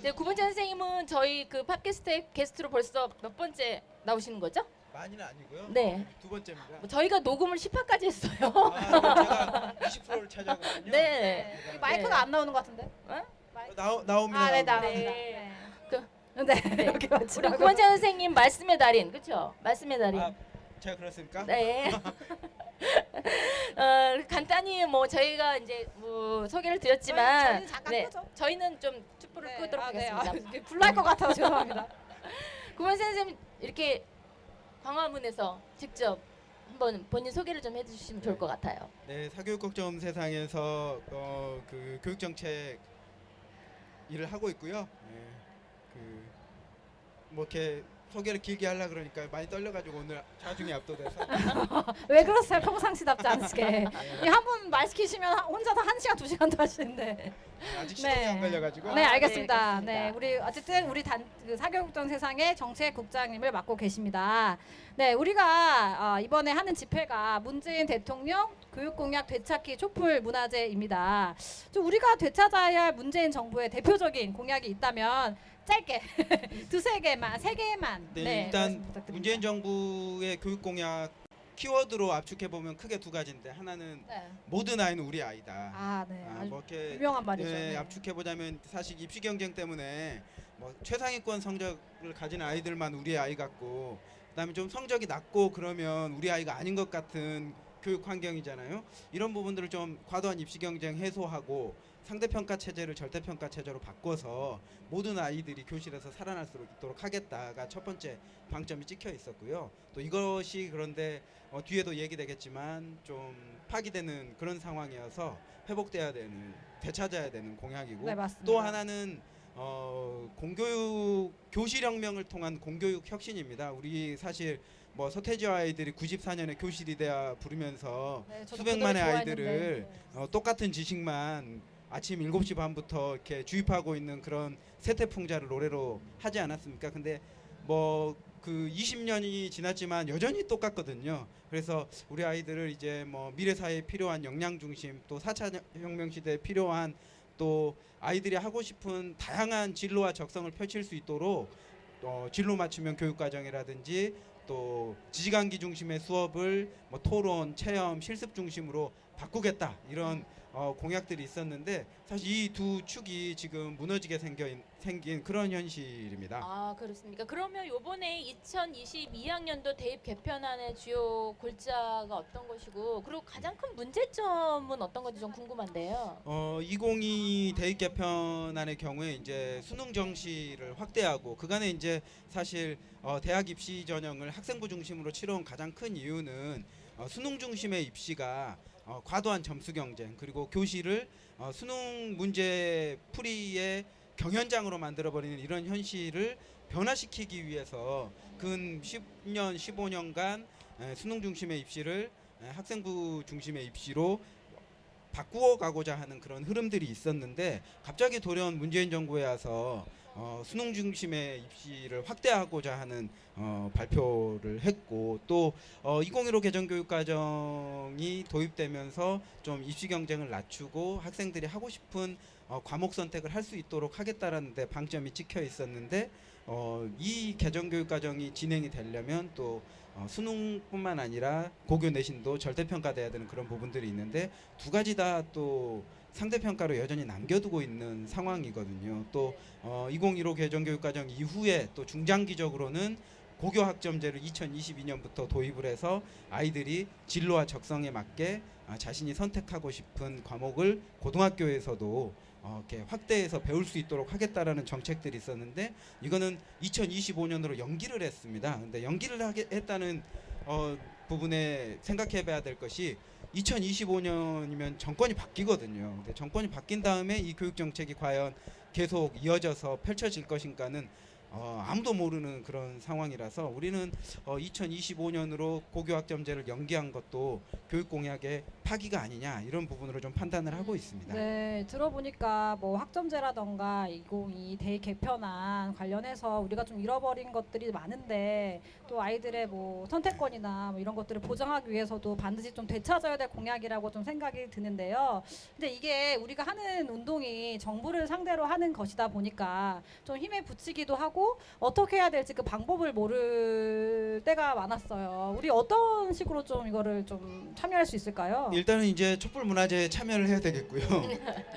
네, 구본재 선생님은 저희 그 팟캐스트에 게스트로 벌써 몇 번째 나오시는 거죠? 많이는 아니고요. 네. 두 번째입니다. 뭐 저희가 녹음을 10화까지 했어요. 제가 20%를 차지하거든요. 네. 마이크가 안 나오는 것 같은데? 어? 나옵니다. 아, 네, 나옵니다. 나옵니다. 네. 네. 네. 이렇게 우리 맞추라고. 구본재 선생님 말씀의 달인, 그렇죠? 말씀의 달인. 아, 제가 그렇습니까? 네. 간단히 뭐 저희가 이제 뭐 소개를 드렸지만, 저희는 잠깐 네, 끄죠. 저희는 좀 촛불을 끄도록 하겠습니다. 불날 것 같아서 죄송합니다. 구본재 선생님 이렇게 광화문에서 직접 한번 본인 소개를 좀 해주시면 좋을 것 같아요. 네, 사교육 걱정 세상에서 그 교육 정책 일을 하고 있고요. 네, 뭐 이렇게 소개를 길게 하려 그러니까 많이 떨려가지고 오늘 자중에 압도돼서. 왜 그러세요? 평상시답지 않으시게. 한 분 말 시키시면 혼자서 1시간 2시간도 하시는데. 아직 시동이 안 걸려가지고. 네, 아, 알겠습니다. 네, 네, 알겠습니다. 우리 어쨌든 우리 그 사교육정 세상의 정책국장님을 맡고 계십니다. 네, 우리가 이번에 하는 집회가 문재인 대통령 교육공약 되찾기 촛불 문화제입니다. 좀 우리가 되찾아야 할 문재인 정부의 대표적인 공약이 있다면 짧게 두세 개만, 세 개만. 네, 말씀 일단 부탁드립니다. 문재인 정부의 교육 공약 키워드로 압축해 보면 크게 두 가지인데 하나는 네. 모든 아이는 우리 아이다. 아, 네. 아주 뭐 이렇게 유명한 말이죠. 네. 압축해 보자면 사실 입시 경쟁 때문에 뭐 최상위권 성적을 가진 아이들만 우리 아이 같고, 그다음에 좀 성적이 낮고 그러면 우리 아이가 아닌 것 같은 교육 환경이잖아요. 이런 부분들을 좀 과도한 입시 경쟁 해소하고 상대평가 체제를 절대평가 체제로 바꿔서 모든 아이들이 교실에서 살아날 수 있도록 하겠다가 첫 번째 방점이 찍혀 있었고요. 또 이것이 그런데 뒤에도 얘기되겠지만 좀 파기되는 그런 상황이어서 회복돼야 되는, 되찾아야 되는 공약이고, 네, 맞습니다. 또 하나는 공교육 교실혁명을 통한 공교육 혁신입니다. 우리 사실 뭐 서태지와 아이들이 94년에 교실이대야 부르면서 네, 저도 수백만의 그대로 아이들을 좋아했는데. 똑같은 지식만 아침 7시 반부터 이렇게 주입하고 있는 그런 세태풍자를 노래로 하지 않았습니까? 근데 뭐 그 20년이 지났지만 여전히 똑같거든요. 그래서 우리 아이들을 이제 뭐 미래 사회에 필요한 역량 중심, 또 4차 혁명 시대에 필요한, 또 아이들이 하고 싶은 다양한 진로와 적성을 펼칠 수 있도록 진로 맞춤형 교육 과정이라든지 또 지지강기 중심의 수업을 뭐 토론, 체험, 실습 중심으로 바꾸겠다, 이런 공약들이 있었는데 사실 이 두 축이 지금 무너지게 생긴 그런 현실입니다. 아, 그렇습니까? 그러면 이번에 2022학년도 대입 개편안의 주요 골자가 어떤 것이고, 그리고 가장 큰 문제점은 어떤 건지 좀 궁금한데요. 2022 대입 개편안의 경우에 이제 수능 정시를 확대하고, 그간에 이제 사실 대학 입시 전형을 학생부 중심으로 치러온 가장 큰 이유는 수능 중심의 입시가 과도한 점수 경쟁, 그리고 교실을 수능 문제 풀이의 경연장으로 만들어버리는 이런 현실을 변화시키기 위해서 근 10년, 15년간 수능 중심의 입시를 학생부 중심의 입시로 바꾸어 가고자 하는 그런 흐름들이 있었는데, 갑자기 돌아온 문재인 정부에 와서 수능 중심의 입시를 확대하고자 하는 발표를 했고, 또 2015 개정교육과정이 도입되면서 좀 입시 경쟁을 낮추고 학생들이 하고 싶은 과목 선택을 할 수 있도록 하겠다라는 데 방점이 찍혀 있었는데, 이 개정교육과정이 진행이 되려면 또 수능뿐만 아니라 고교 내신도 절대평가돼야 되는 그런 부분들이 있는데, 두 가지 다 또 상대평가로 여전히 남겨두고 있는 상황이거든요. 또 2015 개정교육과정 이후에 또 중장기적으로는 고교 학점제를 2022년부터 도입을 해서 아이들이 진로와 적성에 맞게 자신이 선택하고 싶은 과목을 고등학교에서도 이렇게 확대해서 배울 수 있도록 하겠다라는 정책들이 있었는데, 이거는 2025년으로 연기를 했습니다. 근데 연기를 했다는 부분에 생각해봐야 될 것이, 2025년이면 정권이 바뀌거든요. 근데 정권이 바뀐 다음에 이 교육 정책이 과연 계속 이어져서 펼쳐질 것인가는 아무도 모르는 그런 상황이라서 우리는 2025년으로 고교학점제를 연기한 것도 교육공약의 파기가 아니냐 이런 부분으로 좀 판단을 하고 있습니다. 네, 들어보니까 뭐 학점제라던가 2022 대입 개편안 관련해서 우리가 좀 잃어버린 것들이 많은데 또 아이들의 뭐 선택권이나 뭐 이런 것들을 보장하기 위해서도 반드시 좀 되찾아야 될 공약이라고 좀 생각이 드는데요. 근데 이게 우리가 하는 운동이 정부를 상대로 하는 것이다 보니까 좀 힘에 부치기도 하고 어떻게 해야 될지 그 방법을 모를 때가 많았어요. 우리 어떤 식으로 좀 이거를 좀 참여할 수 있을까요? 일단은 이제 촛불문화제에 참여를 해야 되겠고요.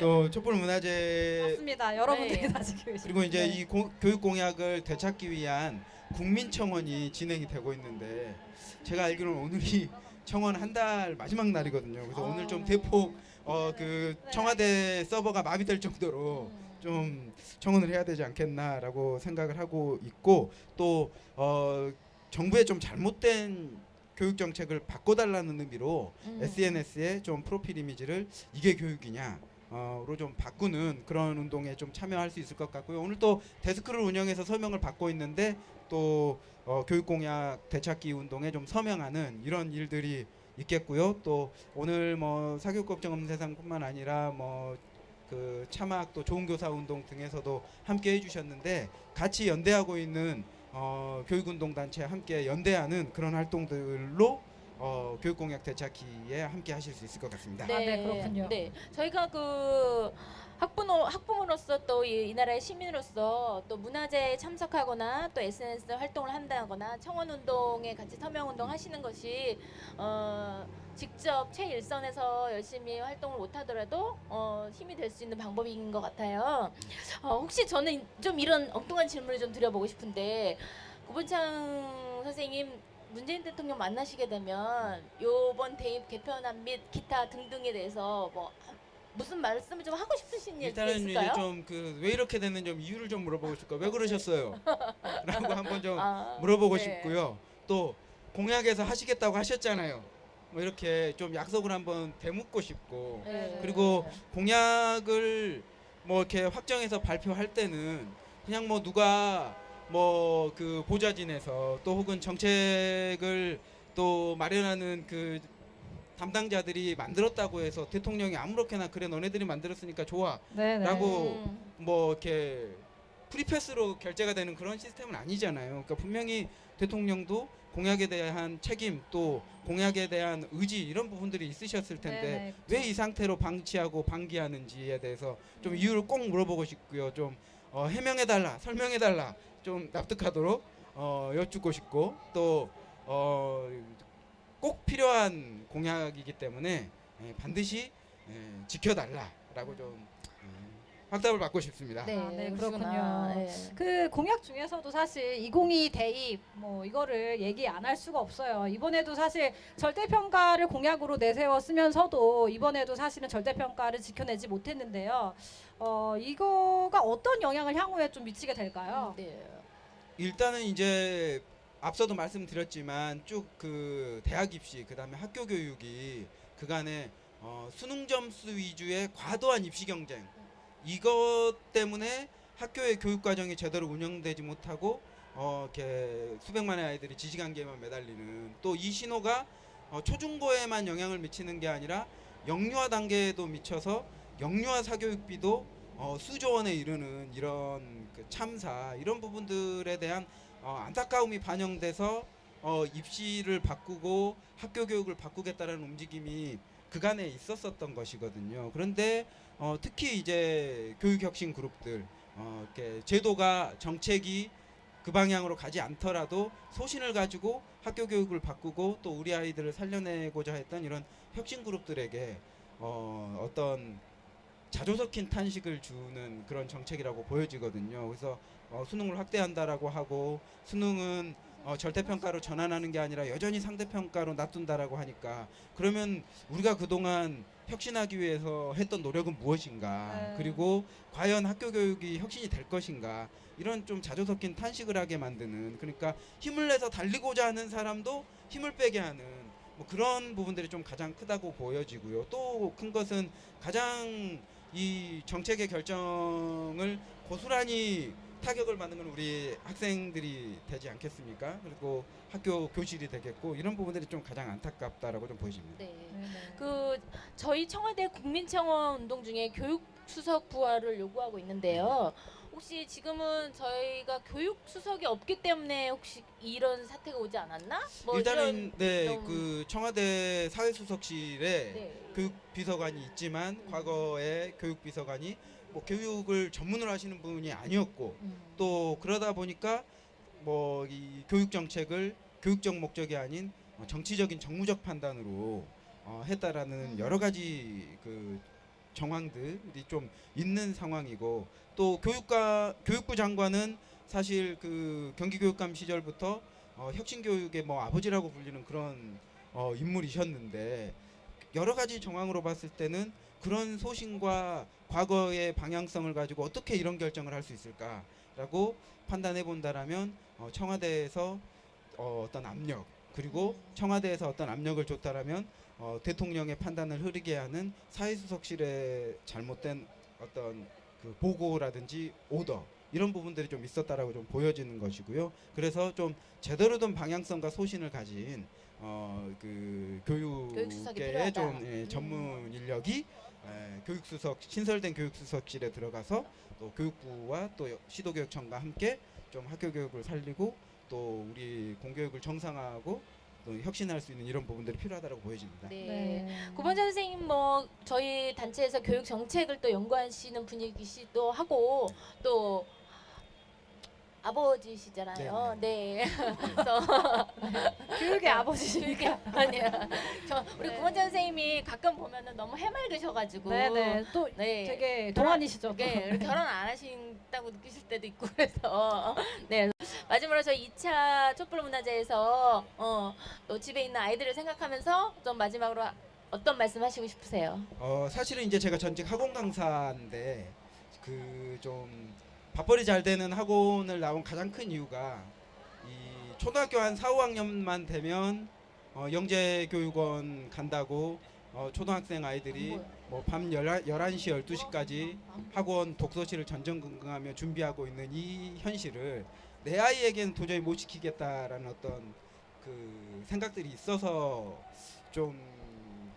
또 촛불문화제 맞습니다. 여러분들이 네. 다 지키고 계십니다. 그리고 이제 네. 이 교육공약을 되찾기 위한 국민청원이 진행이 되고 있는데 제가 알기로는 오늘이 청원 한 달 마지막 날이거든요. 그래서 오늘 좀 대폭 그 청와대 서버가 마비될 정도로 좀 청원을 해야 되지 않겠나라고 생각을 하고 있고 또 정부의 좀 잘못된 교육 정책을 바꿔달라는 의미로 SNS에 좀 프로필 이미지를 이게 교육이냐 로 좀 바꾸는 그런 운동에 좀 참여할 수 있을 것 같고요. 오늘 또 데스크를 운영해서 서명을 받고 있는데 또 교육공약 되찾기 운동에 좀 서명하는 이런 일들이 있겠고요. 또 오늘 뭐 사교육 걱정 없는 세상뿐만 아니라 뭐 그 차막 또 좋은 교사 운동 등에서도 함께 해주셨는데 같이 연대하고 있는 교육운동 단체 함께 연대하는 그런 활동들로 교육공약 되찾기에 함께 하실 수 있을 것 같습니다. 네, 그렇군요. 네, 저희가 그 학부모로서 또 이 나라의 시민으로서 또 문화제에 참석하거나 또 SNS 활동을 한다거나 청원 운동에 같이 서명 운동 하시는 것이 직접 최일선에서 열심히 활동을 못하더라도 힘이 될 수 있는 방법인 것 같아요. 혹시 저는 좀 이런 엉뚱한 질문을 좀 드려보고 싶은데 구본창 선생님 문재인 대통령 만나시게 되면 요번 대입 개편안 및 기타 등등에 대해서 뭐 무슨 말씀을 좀 하고 싶으신 일 일단은 이제 있을까요? 좀 그 왜 이렇게 됐는 좀 이유를 좀 물어보고 싶고 왜 그러셨어요? 라고 한번 좀 물어보고 네. 싶고요. 또 공약에서 하시겠다고 하셨잖아요. 뭐 이렇게 좀 약속을 한번 되묻고 싶고 네. 그리고 공약을 뭐 이렇게 확정해서 발표할 때는 그냥 뭐 누가 뭐 그 보좌진에서 또 혹은 정책을 또 마련하는 그 담당자들이 만들었다고 해서 대통령이 아무렇게나 그래 너네들이 만들었으니까 좋아 네, 네. 라고 뭐 이렇게 프리패스로 결제가 되는 그런 시스템은 아니잖아요. 그러니까 분명히 대통령도 공약에 대한 책임 또 공약에 대한 의지 이런 부분들이 있으셨을 텐데 네, 네, 왜 이 상태로 방치하고 방기하는지에 대해서 좀 이유를 꼭 물어보고 싶고요. 좀 해명해달라, 설명해달라, 좀 납득하도록 여쭙고 싶고 또 꼭 필요한 공약이기 때문에 반드시 지켜달라라고 좀 확답을 받고 싶습니다. 네, 아, 네, 그러시구나. 그렇군요. 네. 그 공약 중에서도 사실 2022 대입 뭐 이거를 얘기 안 할 수가 없어요. 이번에도 사실 절대평가를 공약으로 내세웠으면서도 이번에도 사실은 절대평가를 지켜내지 못했는데요. 이거가 어떤 영향을 향후에 좀 미치게 될까요? 네. 일단은 이제 앞서도 말씀드렸지만 쭉 그 대학 입시 그다음에 학교 교육이 그간에 수능 점수 위주의 과도한 입시 경쟁 이것 때문에 학교의 교육 과정이 제대로 운영되지 못하고 이렇게 수백만의 아이들이 지식한계에만 매달리는 또 이 신호가 초중고에만 영향을 미치는 게 아니라 영유아 단계에도 미쳐서 영유아 사교육비도 수조 원에 이르는 이런 그 참사 이런 부분들에 대한 안타까움이 반영돼서 입시를 바꾸고 학교 교육을 바꾸겠다라는 움직임이 그간에 있었었던 것이거든요. 그런데 특히 이제 교육혁신 그룹들 이렇게 제도가 정책이 그 방향으로 가지 않더라도 소신을 가지고 학교 교육을 바꾸고 또 우리 아이들을 살려내고자 했던 이런 혁신 그룹들에게 어떤 자조 섞인 탄식을 주는 그런 정책이라고 보여지거든요. 그래서 수능을 확대한다라고 하고 수능은 절대평가로 전환하는 게 아니라 여전히 상대평가로 놔둔다라고 하니까 그러면 우리가 그동안 혁신하기 위해서 했던 노력은 무엇인가 네. 그리고 과연 학교 교육이 혁신이 될 것인가 이런 좀 자조 섞인 탄식을 하게 만드는 그러니까 힘을 내서 달리고자 하는 사람도 힘을 빼게 하는 뭐 그런 부분들이 좀 가장 크다고 보여지고요. 또 큰 것은 가장 이 정책의 결정을 고스란히 타격을 받는 건 우리 학생들이 되지 않겠습니까? 그리고 학교 교실이 되겠고 이런 부분들이 좀 가장 안타깝다라고 좀 보여집니다. 네. 네네. 그 저희 청와대 국민청원 운동 중에 교육 수석 부활을 요구하고 있는데요. 혹시 지금은 저희가 교육 수석이 없기 때문에 혹시 이런 사태가 오지 않았나? 뭐 일단은 네, 좀- 그 청와대 사회수석실에 네. 교육비서관이 있지만 과거에 교육비서관이 뭐 교육을 전문으로 하시는 분이 아니었고 또 그러다 보니까 뭐 이 교육 정책을 교육적 목적이 아닌 정치적인 정무적 판단으로 했다라는 여러 가지 그 정황들이 좀 있는 상황이고 또 교육부 장관은 사실 그 경기교육감 시절부터 혁신교육의 뭐 아버지라고 불리는 그런 인물이셨는데 여러 가지 정황으로 봤을 때는 그런 소신과 과거의 방향성을 가지고 어떻게 이런 결정을 할 수 있을까라고 판단해 본다라면 청와대에서 어떤 압력 그리고 청와대에서 어떤 압력을 줬다라면 대통령의 판단을 흐리게 하는 사회수석실의 잘못된 어떤 그 보고라든지 오더 이런 부분들이 좀 있었다라고 좀 보여지는 것이고요. 그래서 좀 제대로 된 방향성과 소신을 가진 그 교육수석이 교육계의 필요하다. 좀 전문 인력이 교육수석 신설된 교육수석실에 들어가서 또 교육부와 또 시도교육청과 함께 좀 학교 교육을 살리고 또 우리 공교육을 정상화하고 또 혁신할 수 있는 이런 부분들이 필요하다고 보여집니다. 네. 네. 구본자 선생님 뭐 저희 단체에서 교육 정책을 또 연구하시는 분이시기도 하고 또 아버지시잖아요. 네. 그래서 교육의 아버지시니까. 아니야. 우리 네. 구본자 선생님이 가끔 보면은 너무 해맑으셔가지고. 네네. 또 네. 되게 동안이시죠. 또. 네, 결혼 안 하신다고 느끼실 때도 있고 그래서 네 마지막으로 저희 2차 촛불문화제에서 또 집에 있는 아이들을 생각하면서 좀 마지막으로 어떤 말씀 하시고 싶으세요? 사실은 이제 제가 전직 학원 강사인데 그 좀 밥벌이 잘 되는 학원을 나온 가장 큰 이유가 이 초등학교 한 4, 5학년만 되면 영재교육원 간다고 초등학생 아이들이 뭐 밤 11시, 12시까지 학원 독서실을 전전긍긍하며 준비하고 있는 이 현실을 내 아이에게는 도저히 못 시키겠다라는 어떤 그 생각들이 있어서 좀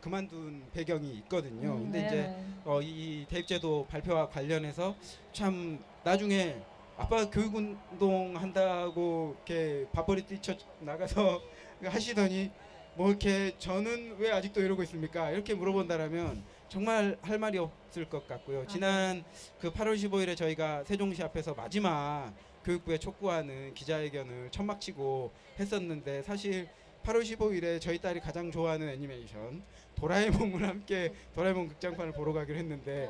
그만둔 배경이 있거든요. 근데 이제 네네. 이 대입제도 발표와 관련해서 참 나중에 아빠 교육운동 한다고 이렇게 밥벌이 뛰쳐 나가서 하시더니 뭐 이렇게 저는 왜 아직도 이러고 있습니까? 이렇게 물어본다라면 정말 할 말이 없을 것 같고요. 지난 그 8월 15일에 저희가 세종시 앞에서 마지막 교육부에 촉구하는 기자회견을 천막치고 했었는데 사실 8월 15일에 저희 딸이 가장 좋아하는 애니메이션 도라에몽을 함께 도라에몽 극장판을 보러 가기로 했는데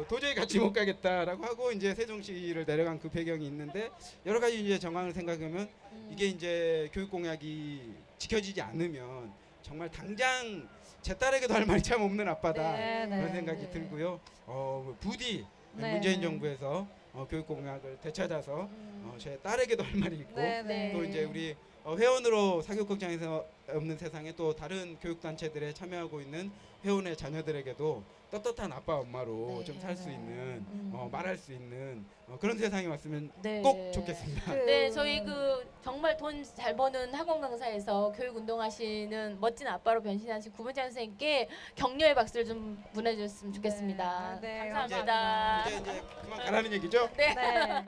도저히 같이 못 가겠다라고 하고 이제 세종시를 내려간 그 배경이 있는데 여러 가지 이제 정황을 생각하면 이게 이제 교육 공약이 지켜지지 않으면 정말 당장 제 딸에게도 할 말이 참 없는 아빠다 네네. 그런 생각이 네. 들고요. 부디 네. 문재인 정부에서 교육 공약을 되찾아서 제 딸에게도 할 말이 있고 네네. 또 이제 우리 회원으로 사교육극장에서 없는 세상에 또 다른 교육단체들에 참여하고 있는 회원의 자녀들에게도 떳떳한 아빠 엄마로 네. 좀 살 수 있는 말할 수 있는 그런 세상이 왔으면 네. 꼭 좋겠습니다. 네, 저희 그 정말 돈 잘 버는 학원 강사에서 교육 운동하시는 멋진 아빠로 변신하신 구본자 선생님께 격려의 박수를 좀 보내주셨으면 좋겠습니다. 네, 감사합니다. 이제 그만 가라는 얘기죠? 네. 네.